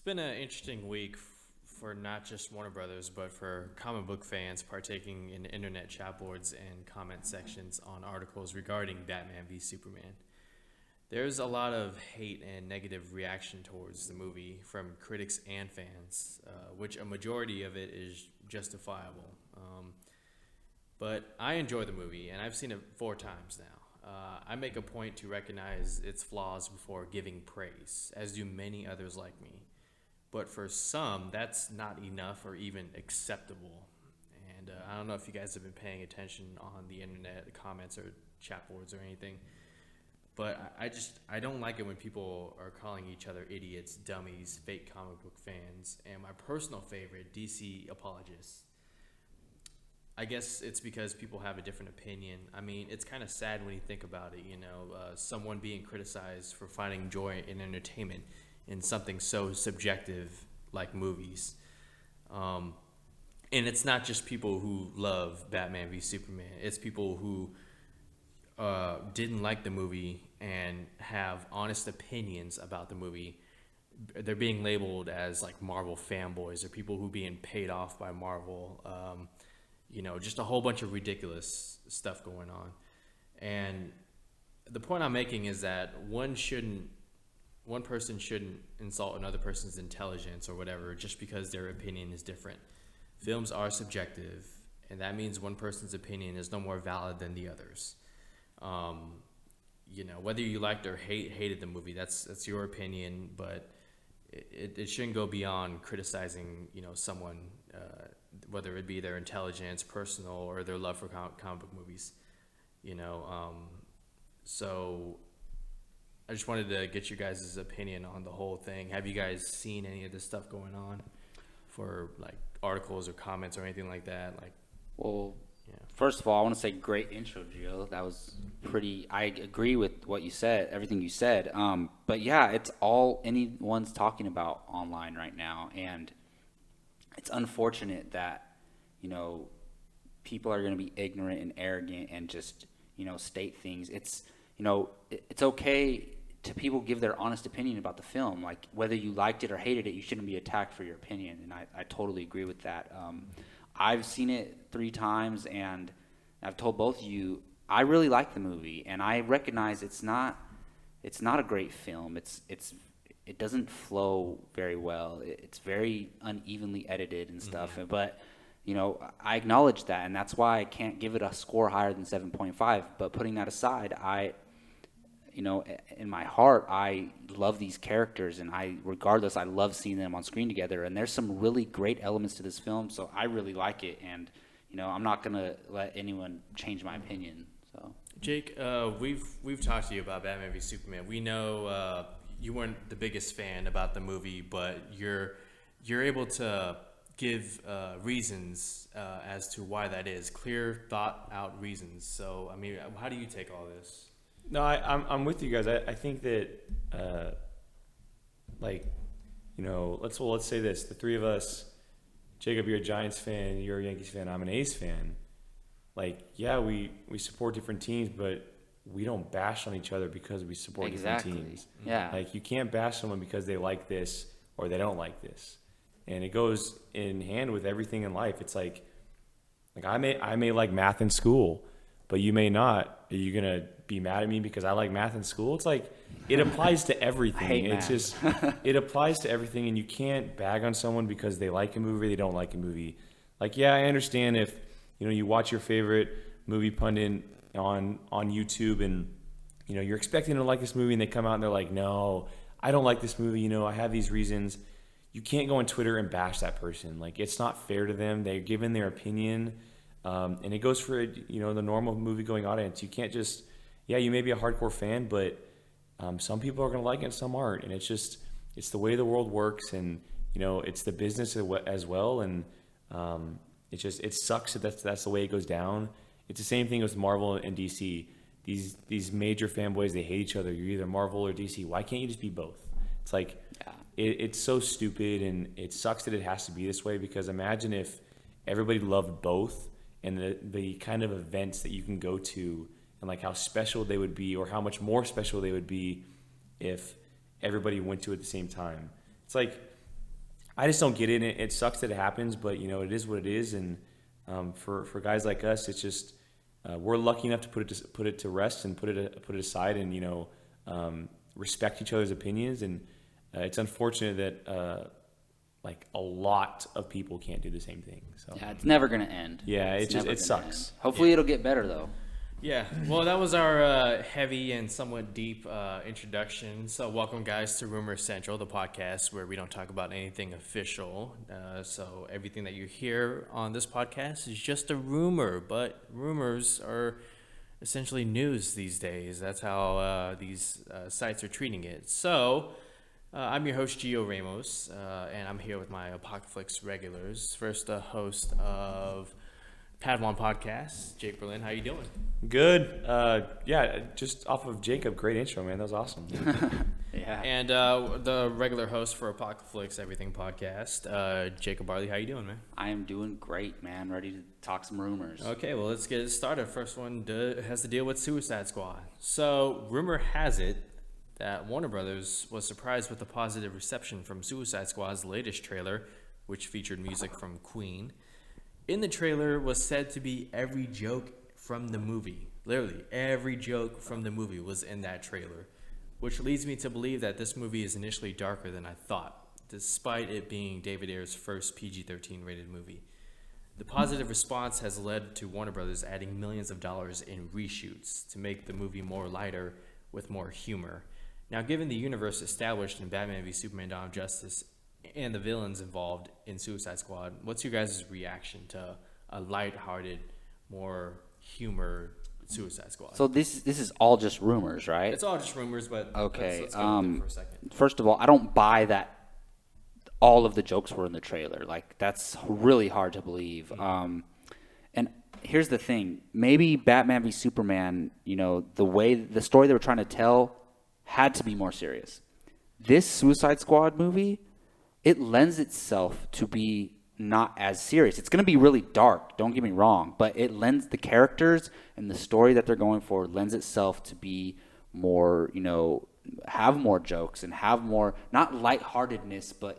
been an interesting week for not just Warner Brothers, but for comic book fans partaking in internet chat boards and comment sections on articles regarding Batman v Superman. There's a lot of hate and negative reaction towards the movie from critics and fans, which a majority of it is justifiable. But I enjoy the movie, and I've seen it 4 times now. I make a point to recognize its flaws before giving praise, as do many others like me. But for some, that's not enough or even acceptable. And I don't know if you guys have been paying attention on the internet, the comments or chat boards or anything. But I don't like it when people are calling each other idiots, dummies, fake comic book fans, and my personal favorite, DC apologists. I guess it's because people have a different opinion. I mean, it's kind of sad when you think about it, someone being criticized for finding joy in entertainment in something so subjective like movies. And it's not just people who love Batman v Superman. It's people who didn't like the movie and have honest opinions about the movie. They're being labeled as like Marvel fanboys or people who being paid off by Marvel. Just a whole bunch of ridiculous stuff going on. And the point I'm making is that one person shouldn't insult another person's intelligence or whatever just because their opinion is different. Films are subjective, and that means one person's opinion is no more valid than the others. Whether you liked or hated the movie, that's your opinion, but it shouldn't go beyond criticizing, someone, whether it be their intelligence, personal, or their love for comic book movies. So I just wanted to get your guys' opinion on the whole thing. Have you guys seen any of this stuff going on for like articles or comments or anything like that? Well, first of all, I want to say great intro, Gio. That was pretty. I agree with what you said, everything you said. But yeah, it's all anyone's talking about online right now, and it's unfortunate that people are going to be ignorant and arrogant and just state things. It's okay to people give their honest opinion about the film. Like whether you liked it or hated it, you shouldn't be attacked for your opinion, and I totally agree with that. I've seen it 3 times, and I've told both of you I really like the movie, and I recognize it's not a great film. It doesn't flow very well. It's very unevenly edited and stuff. Mm-hmm. But I acknowledge that, and that's why I can't give it a score higher than 7.5. But putting that aside, in my heart, I love these characters, and I love seeing them on screen together. And there's some really great elements to this film, so I really like it. And I'm not gonna let anyone change my opinion. So, Jake, we've talked to you about Batman v Superman. We know you weren't the biggest fan about the movie, but you're able to give reasons as to why that is, clear, thought out reasons. So, I mean, how do you take all this? No, I'm with you guys. I think that let's say this: the 3 of us, Jacob, you're a Giants fan, you're a Yankees fan, I'm an A's fan. We support different teams, but we don't bash on each other because we support different teams. Yeah. You can't bash someone because they like this or they don't like this. And it goes in hand with everything in life. It's like I may like math in school, but you may not. Are you going to be mad at me because I like math in school? It's like it applies to everything. It's just it applies to everything, and you can't bag on someone because they like a movie or they don't like a movie. I understand if you watch your favorite movie pundit on YouTube and you're expecting to like this movie and they come out and they're like, "No, I don't like this movie, I have these reasons." You can't go on Twitter and bash that person. It's not fair to them. They're giving their opinion. And it goes for the normal movie-going audience. You can't just, you may be a hardcore fan, but some people are going to like it and some aren't. And it's the way the world works, and it's the business as well. And it sucks that that's the way it goes down. It's the same thing with Marvel and DC. These major fanboys, they hate each other. You're either Marvel or DC. Why can't you just be both? It's like it's so stupid, and it sucks that it has to be this way. Because imagine if everybody loved both, and the kind of events that you can go to and how special they would be, or how much more special they would be if everybody went to it at the same time. It's like I just don't get it. It sucks that it happens, but it is what it is. And for guys like us, it's just we're lucky enough to put it to rest and put it aside, and respect each other's opinions. And it's unfortunate that like a lot of people can't do the same thing. So Yeah, it's never gonna end. yeah, It's it never sucks. gonna end. Hopefully, it'll get better though. Yeah, well, that was our heavy and somewhat deep introduction. So, welcome, guys, to Rumor Central, the podcast where we don't talk about anything official. So, everything that you hear on this podcast is just a rumor, but rumors are essentially news these days. That's how these sites are treating it. So, I'm your host, Gio Ramos, and I'm here with my Apocalypse regulars. First, the host of Padawan Podcast, Jake Berlin. How you doing? Good. Yeah, just off of Jacob, great intro, man. That was awesome. Yeah. And the regular host for Apocalypse Everything Podcast, Jacob Barley. How you doing, man? I am doing great, man. Ready to talk some rumors. Okay, well, let's get it started. First one has to deal with Suicide Squad. So, rumor has it that Warner Brothers was surprised with the positive reception from Suicide Squad's latest trailer, which featured music from Queen. In the trailer was said to be every joke from the movie. Literally, every joke from the movie was in that trailer, which leads me to believe that this movie is initially darker than I thought, despite it being David Ayer's first PG-13 rated movie. The positive response has led to Warner Brothers adding millions of dollars in reshoots to make the movie more lighter with more humor. Now, given the universe established in Batman v Superman: Dawn of Justice and the villains involved in Suicide Squad, what's your guys' reaction to a lighthearted, more humor Suicide Squad? So this is all just rumors, right? It's all just rumors, but Okay, let's go with it for a second. First of all, I don't buy that all of the jokes were in the trailer. Like, that's really hard to believe. And here's the thing. Maybe Batman v Superman, the story they were trying to tell had to be more serious. This Suicide Squad movie, it lends itself to be not as serious. It's going to be really dark, don't get me wrong, but it lends the characters and the story that they're going for lends itself to be more, have more jokes and have more, not lightheartedness, but,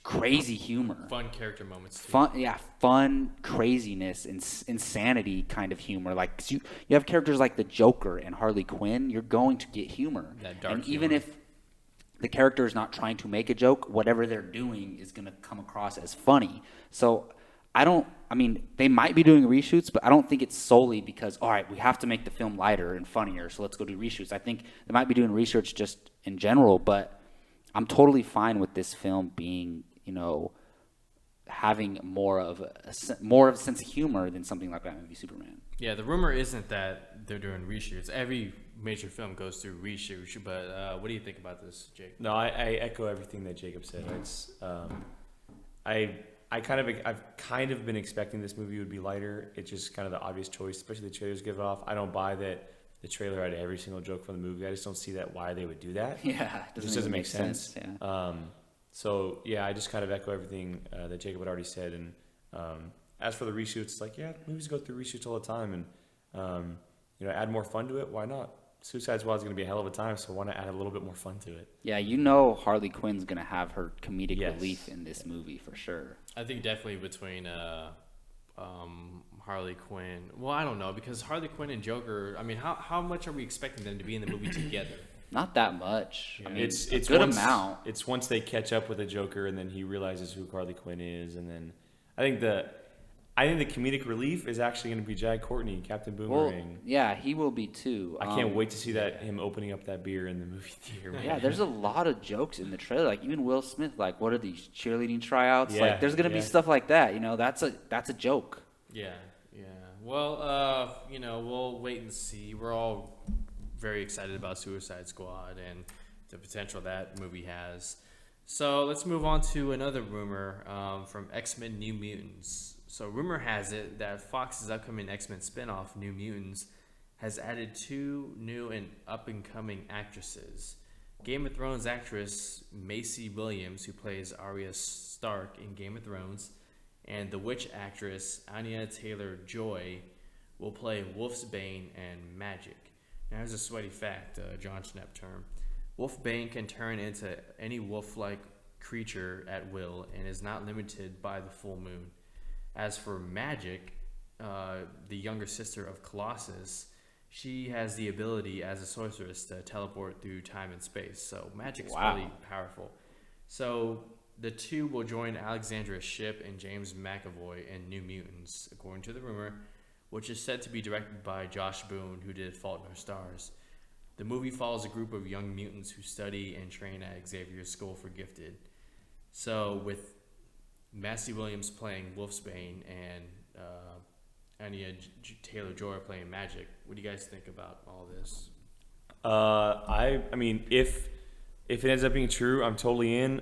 crazy humor. Fun character moments. Too. Fun craziness and insanity kind of humor. Like, 'cause you have characters like the Joker and Harley Quinn, you're going to get humor. That dark and even humor. if the character is not trying to make a joke, whatever they're doing is going to come across as funny. So they might be doing reshoots, but I don't think it's solely because, all right, we have to make the film lighter and funnier, so let's go do reshoots. I think they might be doing research just in general, but I'm totally fine with this film being, having more of a sense of humor than something like Batman v Superman. Yeah, the rumor isn't that they're doing reshoots. Every major film goes through reshoots, but what do you think about this, Jake? No, I echo everything that Jacob said. It's I've kind of been expecting this movie would be lighter. It's just kind of the obvious choice, especially the trailers give it off. I don't buy that the trailer had every single joke from the movie. I just don't see why they would do that. Yeah, it just doesn't make sense. Yeah. So yeah, I just kind of echo everything that Jacob had already said. And as for the reshoots, movies go through reshoots all the time, and add more fun to it. Why not? Suicide Squad is going to be a hell of a time, so why not add a little bit more fun to it? Yeah, Harley Quinn's going to have her comedic relief in this movie for sure. I think definitely between Harley Quinn. Well, I don't know, because Harley Quinn and Joker, I mean, how much are we expecting them to be in the movie together? Not that much. Yeah. I mean, It's a good once, amount. It's once they catch up with the Joker, and then he realizes who Harley Quinn is, and then I think the comedic relief is actually going to be Jack Courtney, Captain Well, Boomerang. yeah, he will be too. I can't wait to see him opening up that beer in the movie theater. Man. Yeah, there's a lot of jokes in the trailer. Like, even Will Smith, like, what are these cheerleading tryouts? Yeah, like, there's gonna be stuff like that. That's a joke. Yeah. Well, we'll wait and see. We're all very excited about Suicide Squad and the potential that movie has. So let's move on to another rumor from X-Men New Mutants. So rumor has it that Fox's upcoming X-Men spinoff, New Mutants, has added 2 new and up-and-coming actresses. Game of Thrones actress Macy Williams, who plays Arya Stark in Game of Thrones, and the witch actress Anya Taylor-Joy will play Wolfsbane and Magic. Now, here's a sweaty fact, John Schnepp term. Wolfbane can turn into any wolf-like creature at will and is not limited by the full moon. As for Magic, the younger sister of Colossus, she has the ability as a sorceress to teleport through time and space. So Magic's really powerful. So the two will join Alexandra's ship and James McAvoy in New Mutants, according to the rumor, which is said to be directed by Josh Boone, who did Fault in Our Stars. The movie follows a group of young mutants who study and train at Xavier's School for Gifted. So with Massey Williams playing Wolfsbane and Anya Taylor-Joy playing Magic, what do you guys think about all this? I mean, if it ends up being true, I'm totally in.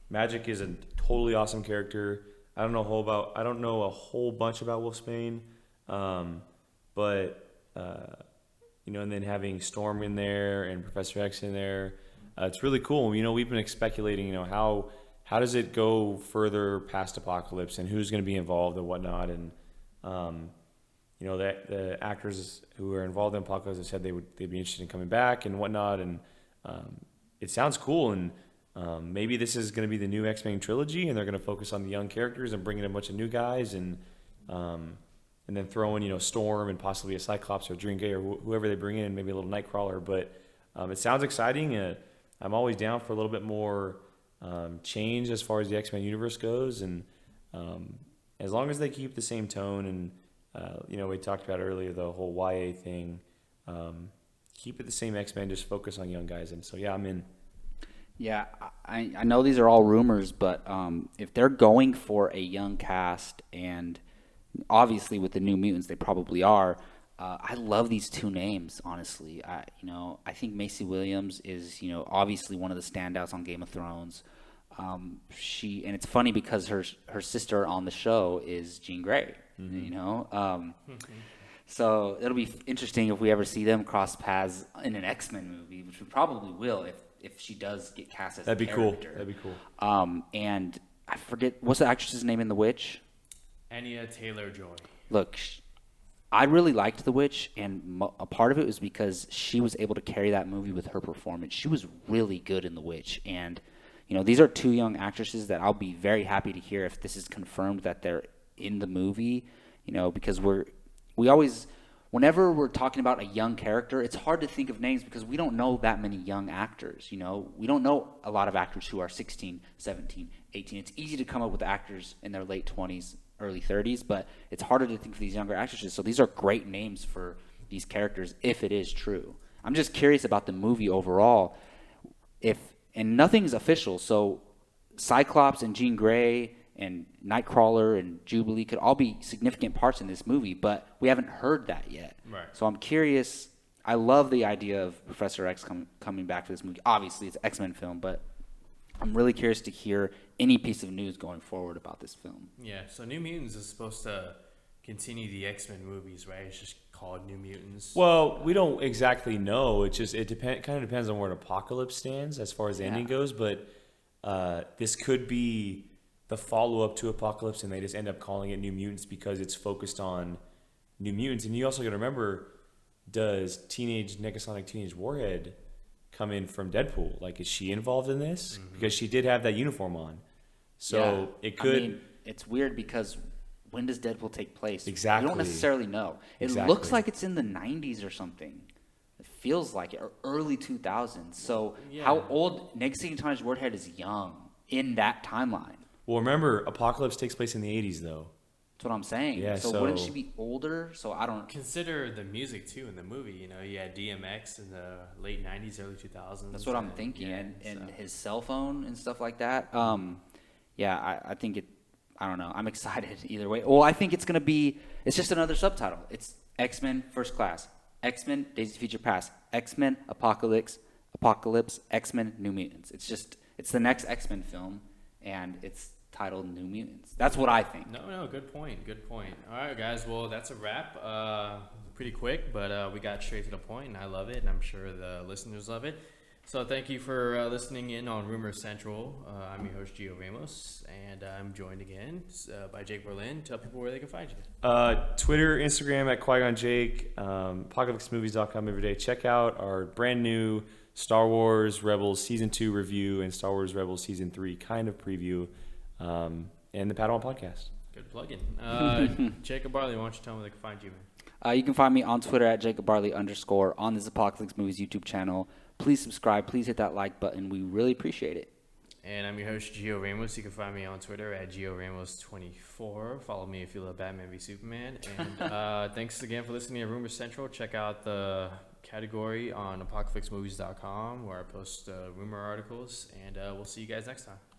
Magic is a totally awesome character. I don't know a whole bunch about Wolfsbane, but and then having Storm in there and Professor X in there, it's really cool. We've been speculating, how does it go further past Apocalypse and who's going to be involved and whatnot, and that the actors who are involved in Apocalypse have said they'd be interested in coming back and whatnot, and it sounds cool, and maybe this is going to be the new X-Men trilogy, and they're going to focus on the young characters and bring in a bunch of new guys, and then throw in Storm and possibly a Cyclops or Dream Gay or whoever they bring in, maybe a little Nightcrawler. But it sounds exciting. I'm always down for a little bit more change as far as the X-Men universe goes, and as long as they keep the same tone and we talked about earlier the whole YA thing, keep it the same X-Men, just focus on young guys. And so I'm in. Yeah, I know these are all rumors, but if they're going for a young cast, and obviously with the New Mutants they probably are, I love these two names, honestly. I think Macy Williams is obviously one of the standouts on Game of Thrones. And it's funny because her sister on the show is Jean Grey. So it'll be interesting if we ever see them cross paths in an X-Men movie, which we probably will if she does get cast as a character. That'd be cool. And I forget, what's the actress's name in The Witch? Anya Taylor-Joy. Look, I really liked The Witch, and a part of it was because she was able to carry that movie with her performance. She was really good in The Witch, and these are two young actresses that I'll be very happy to hear if this is confirmed that they're in the movie. Because we always, whenever we're talking about a young character, it's hard to think of names because we don't know that many young actors. We don't know a lot of actors who are 16, 17, 18. It's easy to come up with actors in their late 20s, early 30s, but it's harder to think of these younger actresses. So these are great names for these characters if it is true. I'm just curious about the movie overall. And nothing's official, so Cyclops and Jean Grey and Nightcrawler and Jubilee could all be significant parts in this movie, but we haven't heard that yet. Right. So I'm curious. I love the idea of Professor X coming back for this movie. Obviously, it's an X-Men film, but I'm really curious to hear any piece of news going forward about this film. Yeah, so New Mutants is supposed to continue the X-Men movies, right? It's just called New Mutants. Well, we don't exactly know. It kind of depends on where Apocalypse stands as far as the ending goes, but this could be the follow-up to Apocalypse, and they just end up calling it New Mutants because it's focused on New Mutants. And you also got to remember, does Negasonic Teenage Warhead come in from Deadpool? Like, is she involved in this? Mm-hmm. Because she did have that uniform on. So it could... it's weird because when does Deadpool take place? Exactly. We don't necessarily know. It looks like it's in the 90s or something. It feels like it, or early 2000s. So how old... Negasonic Teenage Warhead is young in that timeline. Well, remember, Apocalypse takes place in the 80s, though. That's what I'm saying. Yeah, so wouldn't she be older? So I don't... Consider the music, too, in the movie. You had DMX in the late 90s, early 2000s. That's what I'm thinking. And his cell phone and stuff like that. I think it... I don't know. I'm excited either way. Well, I think it's going to be... It's just another subtitle. It's X-Men First Class. X-Men Days of Future Past. X-Men Apocalypse. X-Men New Mutants. It's the next X-Men film, and it's titled New Mutants. That's what I think. No, good point. All right, guys. Well, that's a wrap. Pretty quick, but we got straight to the point, and I love it, and I'm sure the listeners love it. So thank you for listening in on Rumor Central. I'm your host, Gio Ramos, and I'm joined again by Jake Berlin. Tell people where they can find you. Twitter, Instagram at Qui-Gon Jake, apocalypsemovies.com every day. Check out our brand new Star Wars Rebels Season 2 review and Star Wars Rebels Season 3 kind of preview, and the Padawan podcast. Good plug-in. Jacob Barley, why don't you tell me where they can find you, man? You can find me on Twitter at @JacobBarley_ on this Apocalypse Movies YouTube channel. Please subscribe. Please hit that like button. We really appreciate it. And I'm your host, Gio Ramos. You can find me on Twitter at GioRamos24. Follow me if you love Batman v Superman. And thanks again for listening to Rumor Central. Check out the category on apocalypsemovies.com where I post rumor articles. And we'll see you guys next time.